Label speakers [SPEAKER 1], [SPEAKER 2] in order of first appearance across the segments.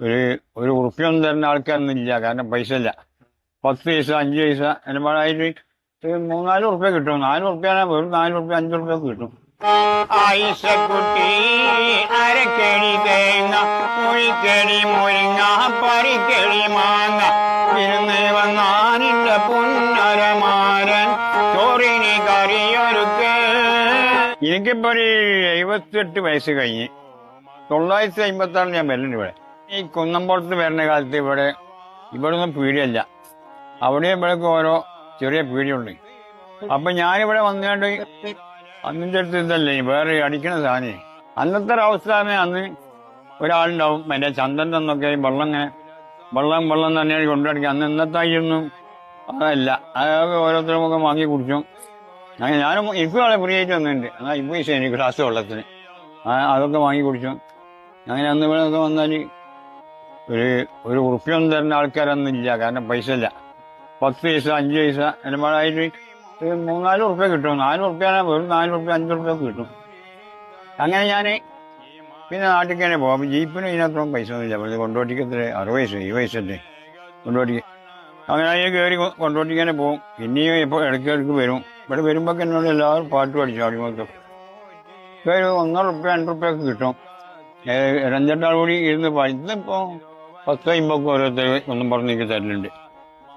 [SPEAKER 1] ഒരു ഒരു ഉറുപ്പ്യൊന്നും തരുന്ന ആൾക്കാരൊന്നും ഇല്ല. കാരണം പൈസ ഇല്ല. 10 പൈസ 5 പൈസ എന്നെപ്പാടായിട്ട് ഒരു 3-4 ഉറുപ്പ്യ കിട്ടും. 4 ഉറുപ്പ്യാണ് വെറും 4 ഉറുപ്പ്യ 5 ഉറുപ്പ്യ കിട്ടും.
[SPEAKER 2] ആയിഷക്കുട്ടി അരക്കടി തേങ്ങ മുഴിക്കടി മുരിങ്ങ പരിക്കടി മാങ്ങ ഇരുന്ന് വന്നാനിന്റെ പുന്നരമാരൻ ചോറിന് കറിയൊരുക്ക്.
[SPEAKER 1] എനിക്കിപ്പോ ഒരു 78 വയസ്സ് കഴിഞ്ഞ് 956 ഞാൻ വരുന്നുണ്ട് ഇവിടെ. ഈ കുന്നമ്പുറത്ത് വരുന്ന കാലത്ത് ഇവിടെ ഒന്നും പീടിയല്ല. അവിടെ ഇവിടെയൊക്കെ ഓരോ ചെറിയ പീടിയുണ്ട്. അപ്പൊ ഞാനിവിടെ വന്നുകൊണ്ട് അന്നിന്റെ അടുത്ത് ഇതല്ലേ വേറെ അടിക്കണ സാധനം. അന്നത്തെ ഒരവസ്ഥ അന്ന് ഒരാളുണ്ടാവും മറ്റേ ചന്ദൻ എന്നൊക്കെ വെള്ളം തന്നെയാണ് കൊണ്ടുനടക്കുക. അന്ന് ഇന്നത്തായിരുന്നു അതല്ല. അതൊക്കെ ഓരോരുത്തരുമൊക്കെ വാങ്ങി കുടിച്ചും. അങ്ങനെ ഞാനും ഇപ്പം ആളെ ഫ്രീ ആയിട്ട് വന്നിട്ടുണ്ട്. എന്നാൽ ഇപ്പം ഈ എനിക്ക് ഗ്ലാസ് വെള്ളത്തിന് അതൊക്കെ വാങ്ങി കുടിച്ചു. അങ്ങനെ അന്ന് ഇവിടെ വന്നാൽ ഒരു ഉറുപ്പ്യൊന്നും തരുന്ന ആൾക്കാരൊന്നും ഇല്ല. കാരണം പൈസ ഇല്ല. 10 പൈസ 5 പൈസ എന്നെപ്പാടായിട്ട് ഒരു 3-4 ഉറുപ്പ്യ കിട്ടും. 4 ഉറുപ്പ്യാണ് വെറും 4 ഉറുപ്പ്യ 5 ഉറുപ്പ്യ കിട്ടും. അങ്ങനെ ഞാൻ പിന്നെ നാട്ടിലേക്ക് തന്നെ പോകും. ജീപ്പിനും ഇതിനകത്തൊന്നും പൈസ ഒന്നുമില്ല. വെറുതെ കൊണ്ടോട്ടിക്ക് എത്ര 60 പൈസ 70 പൈസ അല്ലേ കൊണ്ടോട്ടിക്ക്. അങ്ങനെ അതിന് കയറി കൊണ്ടോട്ടിക്ക് തന്നെ പോകും. പിന്നെയും ഇപ്പോൾ ഇടയ്ക്ക് വരും. ഇവിടെ വരുമ്പോൾ എന്നോട് എല്ലാവരും പാട്ട് പഠിച്ചു. അടിമൊക്കെ ഒരു 1 ഉറുപ്പ്യ 2 ഉറുപ്പ്യൊക്കെ കിട്ടും. 2-2 കൂടി ഇരുന്ന് ഇന്നിപ്പോൾ 10-50 ഓരോരുത്തർ ഒന്നും പറഞ്ഞേക്ക് തരലുണ്ട്.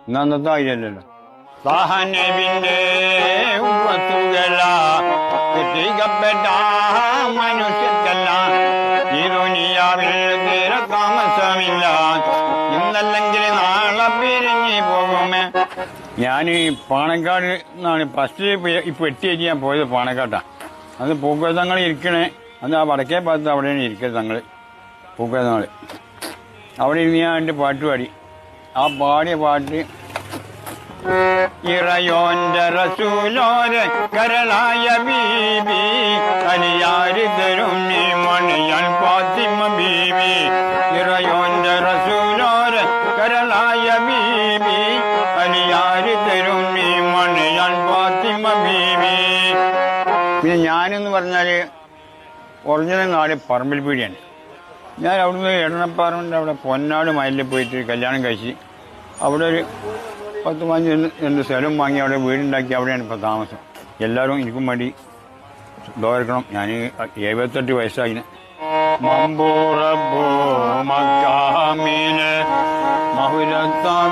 [SPEAKER 1] ഇന്ന് അന്നത്തെ ആയില്ലല്ലോ.
[SPEAKER 2] സഹനബിന്റെ ഉപ്പത്തുകല എത്തിക്കപ്പെട്ട മനുഷ്യർക്കല്ല ഈ ദുനിയാവിൽ തീരെ താമസമില്ല. ഇന്നല്ലെങ്കിൽ നാളെ പിരിഞ്ഞു പോകുമേ.
[SPEAKER 1] ഞാൻ പാണക്കാട് നിന്നാണ് ഫസ്റ്റ് ഇപ്പം 8 ഞാൻ പോയത് പാണക്കാട്ടാണ്. അത് പൂക്കോത്തങ്ങൾ ഇരിക്കണേ. അന്ന് ആ വടക്കേ ഭാഗത്ത് അവിടെയാണ് ഇരിക്കുന്നത് തങ്ങൾ പൂക്കോത്തങ്ങൾ. അവിടെ ഇരുന്ന് ഞാൻ എൻ്റെ പാട്ട് പാടി. ആ പാടിയ പാട്ട്
[SPEAKER 2] ഇറയോന്റെ റസൂലോരെ കരളായ ബീബി അലിയാരി തരും നീ മണിയാൻ ഫാത്തിമ ബീബി. ഇറയോന്റെ റസൂലോരെ കരളായ ബീബി അലിയാരി തരും നീ മണിയാൻ ഫാത്തിമ ബീബി.
[SPEAKER 1] പിന്നെ ഞാനെന്ന് പറഞ്ഞാൽ ഒറിജിനൽ നാട് പറമ്പിൽ പീടിയാണ്. ഞാൻ അവിടുന്ന് എടണപ്പാറൻ്റെ അവിടെ പൊന്നാട് മയിലിൽ പോയിട്ട് കല്യാണം കഴിച്ച് അവിടെ ഒരു 10-15 സ്ഥലം വാങ്ങി അവിടെ വീടുണ്ടാക്കി. അവിടെയാണ് ഇപ്പോൾ താമസം. എല്ലാവരും എനിക്കും വേണ്ടി ദോർക്കണം. ഞാൻ 78 വയസ്സായിന്.
[SPEAKER 2] മമ്പൂറബോ മക്കാമിന് മഹുരത്തമീനവാസിന്